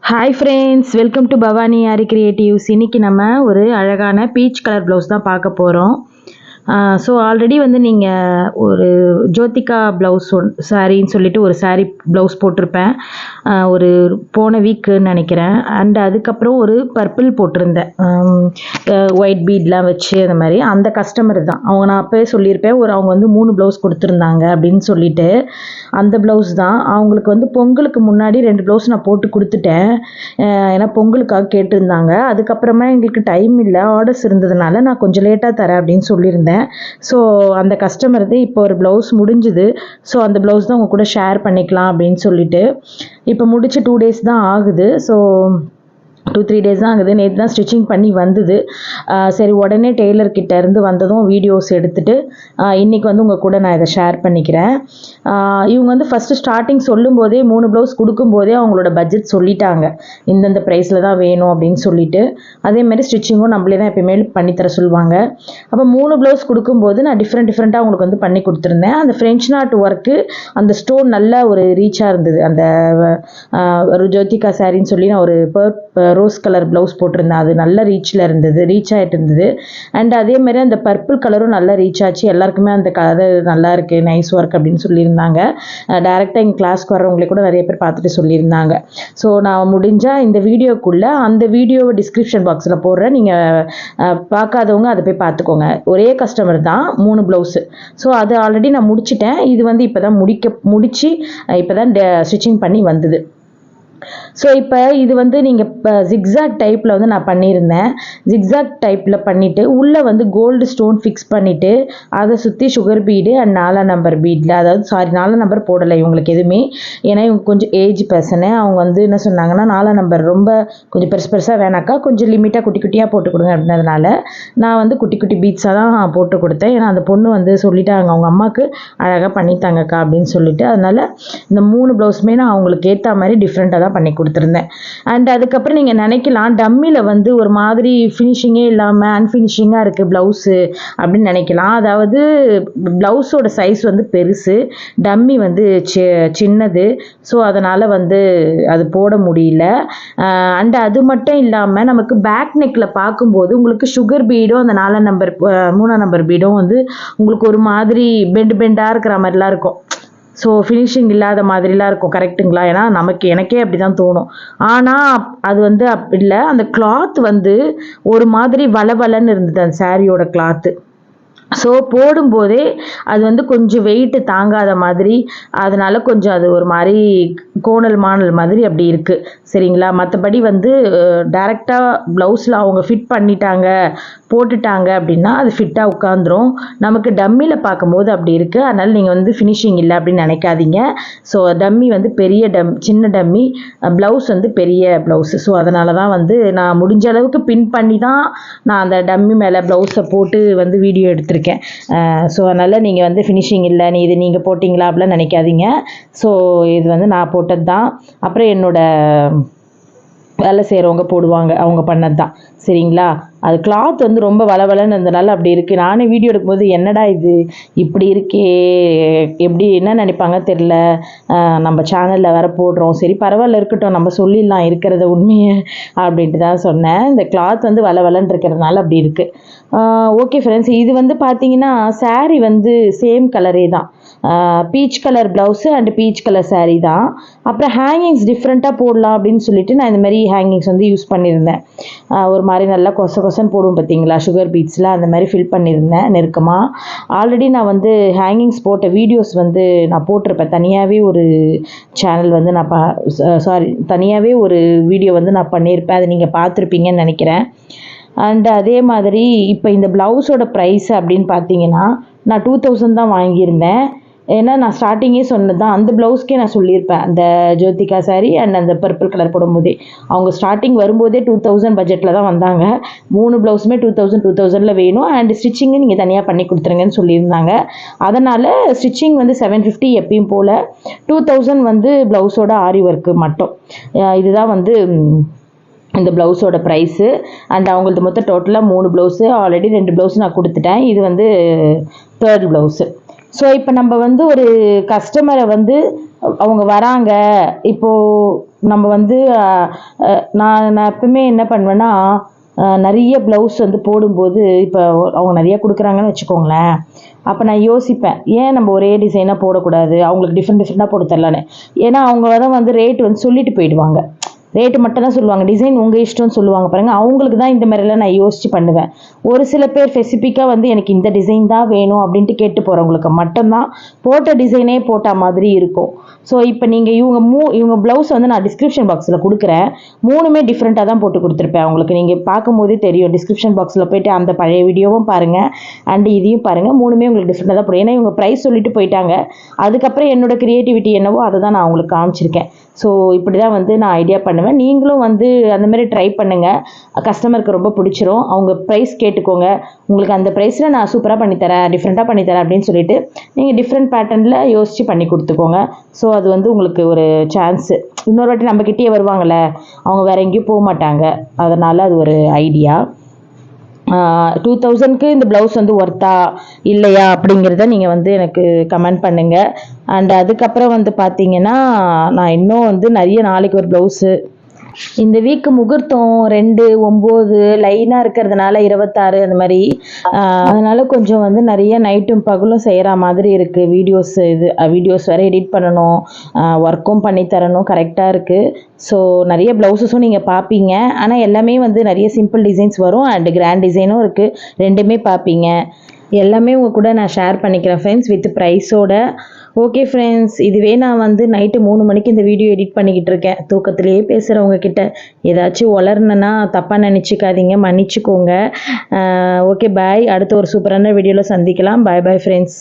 Hi friends, welcome to Bhavani aari creatives. இன்றைக்கி நம்ம ஒரு அழகான பீச் கலர் ப்ளவுஸ் தான் பார்க்க போகிறோம். ஸோ ஆல்ரெடி வந்து நீங்கள் ஒரு ஜோதிகா ப்ளவுஸ் சாரின்னு சொல்லிட்டு ஒரு சாரீ ப்ளவுஸ் போட்டிருப்பேன் ஒரு போன வீக்குன்னு நினைக்கிறேன். அண்ட் அதுக்கப்புறம் ஒரு பர்பிள் போட்டிருந்தேன், ஒயிட் பீட்லாம் வச்சு அந்த மாதிரி. அந்த கஸ்டமர் தான் அவங்க, நான் அப்போயே சொல்லியிருப்பேன் அவங்க வந்து 3 ப்ளவுஸ் கொடுத்துருந்தாங்க அப்படின்னு சொல்லிட்டு. அந்த ப்ளவுஸ் தான் அவங்களுக்கு வந்து பொங்கலுக்கு முன்னாடி 2 ப்ளவுஸ் நான் போட்டு கொடுத்துட்டேன். ஏன்னா பொங்கலுக்காக கேட்டிருந்தாங்க. அதுக்கப்புறமா எங்களுக்கு டைம் இல்லை, ஆர்டர்ஸ் இருந்ததுனால நான் கொஞ்சம் லேட்டாக தரேன் அப்படின்னு சொல்லியிருந்தேன். ஸோ அந்த கஸ்டமருக்கு இப்போ ஒரு ப்ளவுஸ் முடிஞ்சுது. ஸோ அந்த ப்ளவுஸ் தான் உங்கள் கூட ஷேர் பண்ணிக்கலாம் அப்படின்னு சொல்லிட்டு. இப்போ முடிச்சு 2 days தான் ஆகுது. ஸோ 2-3 days தான் ஆகுது. நேற்று தான் ஸ்டிச்சிங் பண்ணி வந்தது. சரி, உடனே டெய்லர்கிட்ட இருந்து வந்ததும் வீடியோஸ் எடுத்துகிட்டு இன்றைக்கி வந்து உங்கள் கூட நான் இதை ஷேர் பண்ணிக்கிறேன். இவங்க வந்து ஃபஸ்ட்டு ஸ்டார்டிங் சொல்லும்போதே 3 ப்ளவுஸ் கொடுக்கும்போதே அவங்களோட பட்ஜெட் சொல்லிட்டாங்க, இந்தந்த ப்ரைஸில் தான் வேணும் அப்படின்னு சொல்லிட்டு. அதேமாதிரி ஸ்டிச்சிங்கும் நம்மளே தான் எப்பயுமே பண்ணித்தர சொல்லுவாங்க. அப்போ 3 ப்ளவுஸ் கொடுக்கும்போது நான் டிஃப்ரெண்ட்டாக அவங்களுக்கு வந்து பண்ணி கொடுத்துருந்தேன். அந்த ஃப்ரெஞ்ச் நாட் ஒர்க்கு, அந்த ஸ்டோன் நல்ல ஒரு ரீச்சாக இருந்தது. அந்த ஒரு ஜோதிகா சாரின்னு சொல்லி நான் ஒரு ரோஸ் கலர் ப்ளவுஸ் போட்டிருந்தேன். அது நல்ல ரீச் ஆகிட்டு இருந்தது. அண்ட் அதேமாதிரி அந்த பர்பிள் கலரும் நல்லா ரீச் ஆச்சு. எல்லாருக்குமே அந்த கலர் நல்லா இருக்குது, நைஸ் ஒர்க் அப்படின்னு சொல்லியிருந்தாங்க. டேரெக்டாக எங்கள் கிளாஸ்க்கு வரவங்களே கூட நிறைய பேர் பார்த்துட்டு சொல்லியிருந்தாங்க. ஸோ நான் முடிஞ்சால் இந்த வீடியோக்குள்ளே அந்த வீடியோவை டிஸ்கிரிப்ஷன் பாக்ஸில் போடுறேன். நீங்கள் பார்க்காதவங்க அதை போய் பார்த்துக்கோங்க. ஒரே கஸ்டமர் தான், 3 ப்ளவுஸு. ஸோ அது ஆல்ரெடி நான் முடிச்சிட்டேன். இது வந்து இப்போ தான் முடித்து இப்போ தான் ஸ்டிச்சிங் பண்ணி வந்தது. ஸோ இப்போ இது வந்து நீங்கள் இப்போ ஜிக்ஸாக் டைப்பில் வந்து நான் பண்ணியிருந்தேன். ஜிக்ஸாக் டைப்பில் பண்ணிவிட்டு உள்ளே வந்து கோல்டு ஸ்டோன் ஃபிக்ஸ் பண்ணிவிட்டு அதை சுற்றி சுகர் பீடு அண்ட் 4ஆம் நம்பர் பீடில், அதாவது 4ஆம் நம்பர் போடலை இவங்களுக்கு எதுவுமே. ஏன்னா இவங்க கொஞ்சம் ஏஜ் பர்சனு. அவங்க வந்து என்ன சொன்னாங்கன்னா 4ஆம் நம்பர் ரொம்ப கொஞ்சம் பெருசாக வேணாக்கா, கொஞ்சம் லிமிட்டாக குட்டி குட்டியாக போட்டு கொடுங்க அப்படின்றதுனால நான் வந்து குட்டி குட்டி பீட்ஸாக தான் போட்டு கொடுத்தேன். ஏன்னா அந்த பொண்ணு வந்து சொல்லிட்டாங்க அவங்க அம்மாவுக்கு அழகாக பண்ணித்தாங்கக்கா அப்படின்னு சொல்லிட்டு. அதனால் இந்த 3 ப்ளவுஸுமே நான் அவங்களுக்கு ஏற்ற மாதிரி டிஃப்ரெண்ட்டாக தான் பண்ணி கொடுத்துருந்தேன். அண்ட் அதுக்கப்புறம் நீங்கள் நினைக்கலாம், டம்மியில் வந்து ஒரு மாதிரி ஃபினிஷிங்கே இல்லாமல் அன்ஃபினிஷிங்காக இருக்குது ப்ளவுஸு அப்படின்னு நினைக்கலாம். அதாவது ப்ளவுஸோட சைஸ் வந்து பெருசு, டம்மி வந்து சின்னது. ஸோ அதனால் வந்து அது போட முடியல. அண்ட் அது மட்டும் இல்லாமல் நமக்கு பேக் நெக்கில் பார்க்கும்போது உங்களுக்கு சுகர் பீடும் அந்த 4ஆம் நம்பர் 3ஆம் நம்பர் பீடும் வந்து உங்களுக்கு ஒரு மாதிரி பெண்டாக இருக்கிற மாதிரிலாம் இருக்கும். ஸோ ஃபினிஷிங் இல்லாத மாதிரிலாம் இருக்கும். கரெக்டுங்களா? ஏன்னா எனக்கே அப்படி தான் தோணும். ஆனால் அது வந்து அப்படி இல்லை. அந்த கிளாத் வந்து ஒரு மாதிரி வளவலன்னு இருந்தது அந்த சாரியோட கிளாத்து. ஸோ போடும்போதே அது வந்து கொஞ்சம் வெயிட்டு தாங்காத மாதிரி, அதனால் கொஞ்சம் அது ஒரு மாதிரி மானல் மாதிரி அப்படி இருக்குது. சரிங்களா? மற்றபடி வந்து டைரெக்டாக ப்ளவுஸில் அவங்க ஃபிட் பண்ணிட்டாங்க, போட்டுட்டாங்க அப்படின்னா அது ஃபிட்டாக உட்காந்துரும். நமக்கு டம்மியில் பார்க்கும்போது அப்படி இருக்குது. அதனால் நீங்கள் வந்து ஃபினிஷிங் இல்லை அப்படின்னு நினைக்காதீங்க. ஸோ டம்மி வந்து சின்ன டம்மி, ப்ளவுஸ் வந்து பெரிய ப்ளவுஸு. ஸோ அதனால தான் வந்து நான் முடிஞ்ச அளவுக்கு பின் பண்ணி தான் நான் அந்த டம்மி மேலே ப்ளவுஸை போட்டு வந்து வீடியோ எடுத்துருக்கேன். ஸோ அதனால் நீங்கள் வந்து ஃபினிஷிங் இல்லை, இது நீங்கள் போட்டிங்களா அப்படிலாம் நினைக்காதீங்க. ஸோ இது வந்து நான் போட்டது தான். அப்புறம் என்னோட வேலை செய்கிறவங்க போடுவாங்க, அவங்க பண்ணது தான். சரிங்களா? அது கிளாத் வந்து ரொம்ப வளவலன்னு இருந்தனால அப்படி இருக்குது. நானே வீடியோ எடுக்கும்போது என்னடா இது இப்படி இருக்கே, எப்படி என்ன நினைப்பாங்க தெரில, நம்ம சேனலில் வேறு போடுறோம், சரி பரவாயில்ல இருக்கட்டும், நம்ம சொல்லிடலாம் இருக்கிறத உண்மையை அப்படின்ட்டு தான் சொன்னேன். இந்த கிளாத் வந்து வளவலன்னு இருக்கிறதுனால அப்படி இருக்குது. ஓகே ஃப்ரெண்ட்ஸ், இது வந்து பார்த்தீங்கன்னா சாரீ வந்து சேம் கலரே தான், peach colour blouse and peach colour sari தான். அப்புறம் ஹேங்கிங்ஸ் டிஃப்ரெண்ட்டாக போடலாம் அப்படின்னு சொல்லிட்டு நான் இந்த மாதிரி ஹேங்கிங்ஸ் வந்து யூஸ் பண்ணியிருந்தேன். ஒரு மாதிரி நல்லா கொசன்னு போடுவோம் பார்த்தீங்களா, சுகர் பீட்ஸில் அந்த மாதிரி ஃபில் பண்ணியிருந்தேன் நெருக்கமாக. ஆல்ரெடி நான் வந்து ஹேங்கிங்ஸ் போட்ட வீடியோஸ் வந்து நான் போட்டிருப்பேன். தனியாகவே ஒரு சேனல் வந்து தனியாகவே ஒரு வீடியோ வந்து நான் பண்ணியிருப்பேன். அதை நீங்கள் பார்த்துருப்பீங்கன்னு நினைக்கிறேன். அண்ட் அதே மாதிரி இப்போ இந்த ப்ளவுஸோட ப்ரைஸ் அப்படின்னு பார்த்தீங்கன்னா நான் 2000 தான் வாங்கியிருந்தேன். ஏன்னா நான் ஸ்டார்டிங்கே சொன்னது தான், அந்த ப்ளவுஸ்க்கே நான் சொல்லியிருப்பேன். அந்த ஜோதிகா சாரீ அண்ட் அந்த பர்பிள் கலர் போடும்போதே அவங்க ஸ்டார்டிங் வரும்போதே 2000 பட்ஜெட்டில் தான் வந்தாங்க. 3 ப்ளவுஸுமே 2000 வேணும் அண்ட் ஸ்டிச்சிங்கு நீங்கள் தனியாக பண்ணி கொடுத்துருங்கன்னு சொல்லியிருந்தாங்க. அதனால் ஸ்டிச்சிங் வந்து 750 எப்பயும் போல், 2000 வந்து ப்ளவுஸோட ஆரி ஒர்க்கு மட்டும். இதுதான் வந்து இந்த ப்ளவுஸோட ப்ரைஸு. அண்ட் அவங்களது மொத்தம் டோட்டலாக 3 ப்ளவுஸு, ஆல்ரெடி 2 ப்ளவுஸ் நான் கொடுத்துட்டேன். இது வந்து 3rd ப்ளவுஸு. ஸோ இப்போ நம்ம வந்து ஒரு கஸ்டமரை வந்து அவங்க வராங்க. இப்போது நம்ம வந்து நான் எப்பவுமே என்ன பண்ணுவேன்னா, நிறைய ப்ளவுஸ் வந்து போடும்போது இப்போ அவங்க நிறைய கொடுக்குறாங்கன்னு வச்சுக்கோங்களேன். அப்போ நான் யோசிப்பேன், ஏன் நம்ம ஒரே டிசைனாக போடக்கூடாது, அவங்களுக்கு டிஃப்ரெண்ட்டாக போட்டு தரலான்னு. ஏன்னா அவங்க வந்து ரேட் வந்து சொல்லிட்டு போயிடுவாங்க. ரேட்டு மட்டும் தான் சொல்லுவாங்க, டிசைன் உங்கள் இஷ்டம்னு சொல்லுவாங்க பாருங்கள். அவங்களுக்கு தான் இந்த மாதிரிலாம் நான் யோசித்து பண்ணுவேன். ஒரு சில பேர் ஸ்பெசிஃபிக்காக வந்து எனக்கு இந்த டிசைன் தான் வேணும் அப்படின்ட்டு கேட்டு போகிறவங்களுக்கு மட்டும்தான் போட்ட டிசைனே போட்ட மாதிரி இருக்கும். ஸோ இப்போ நீங்கள் இவங்க ப்ளவுஸ் வந்து நான் டிஸ்கிரிப்ஷன் பாக்ஸில் கொடுக்குறேன். 3மே டிஃப்ரெண்ட்டாக தான் போட்டு கொடுத்துருப்பேன். உங்களுக்கு நீங்கள் பார்க்கும்போதே தெரியும். டிஸ்கிரிப்ஷன் பாக்ஸில் போய்ட்டு அந்த பழைய வீடியோவும் பாருங்கள், அண்ட் இதையும் பாருங்கள். 3மே உங்களுக்கு டிஃப்ரெண்ட்டாக தான் போடும். ஏன்னா இவங்க ப்ரைஸ் சொல்லிட்டு போயிட்டாங்க. அதுக்கப்புறம் என்னோடய க்ரியேட்டிவிட்டி என்னவோ அதை தான் நான் உங்களுக்கு காமிச்சிருக்கேன். ஸோ இப்படி தான் வந்து நான் ஐடியா பண்ணுவேன். நீங்களும் வந்து அந்தமாரி ட்ரை பண்ணுங்கள். கஸ்டமருக்கு ரொம்ப பிடிச்சிரும். அவங்க ப்ரைஸ் கேட்டுக்கோங்க, உங்களுக்கு அந்த ப்ரைஸில் நான் சூப்பராக பண்ணித்தரேன், டிஃப்ரெண்ட்டாக பண்ணித்தரேன் அப்படின்னு சொல்லிட்டு நீங்கள் டிஃப்ரெண்ட் பேட்டர்னில் யோசித்து பண்ணி கொடுத்துக்கோங்க. ஸோ அது வந்து உங்களுக்கு ஒரு சான்ஸு. இன்னொரு வாட்டி நம்மக்கிட்டே வருவாங்கள்ல, அவங்க வேறு எங்கேயும் போக மாட்டாங்க. அதனால் அது ஒரு ஐடியா. 2000க்கு இந்த ப்ளவுஸ் வந்து ஒர்த்தா இல்லையா அப்படிங்கிறத நீங்கள் வந்து எனக்கு கமெண்ட் பண்ணுங்கள். அண்ட் அதுக்கப்புறம் வந்து பார்த்தீங்கன்னா, நான் இன்னும் வந்து நிறைய நாளைக்கு ஒரு ப்ளவுஸு இந்த வீக்கு முகூர்த்தம் 2, 9 லைனாக இருக்கிறதுனால 26 அந்த மாதிரி. அதனால் கொஞ்சம் வந்து நிறைய நைட்டும் பகலும் செய்கிற மாதிரி இருக்குது. வீடியோஸ் வேறு எடிட் பண்ணணும், ஒர்க்கும் பண்ணி தரணும், கரெக்டாக இருக்குது. ஸோ நிறைய ப்ளவுஸஸும் நீங்கள் பார்ப்பீங்க. ஆனால் எல்லாமே வந்து நிறைய சிம்பிள் டிசைன்ஸ் வரும் அண்ட் கிராண்ட் டிசைனும் இருக்குது. 2மே பார்ப்பீங்க. எல்லாமே உங்கள் கூட நான் ஷேர் பண்ணிக்கிறேன் ஃப்ரெண்ட்ஸ், வித் ப்ரைஸோட. ஓகே ஃப்ரெண்ட்ஸ், இதுவே நான் வந்து நைட்டு 3 மணிக்கு இந்த வீடியோ எடிட் பண்ணிக்கிட்டு இருக்கேன். தூக்கத்திலேயே பேசுகிறவங்க கிட்ட ஏதாச்சும் வளர்னேன்னா தப்பாக நினச்சிக்காதீங்க, மன்னிச்சுக்கோங்க. Okay bye. அடுத்த ஒரு சூப்பரான வீடியோவில் சந்திக்கலாம். பாய் பாய் ஃப்ரெண்ட்ஸ்.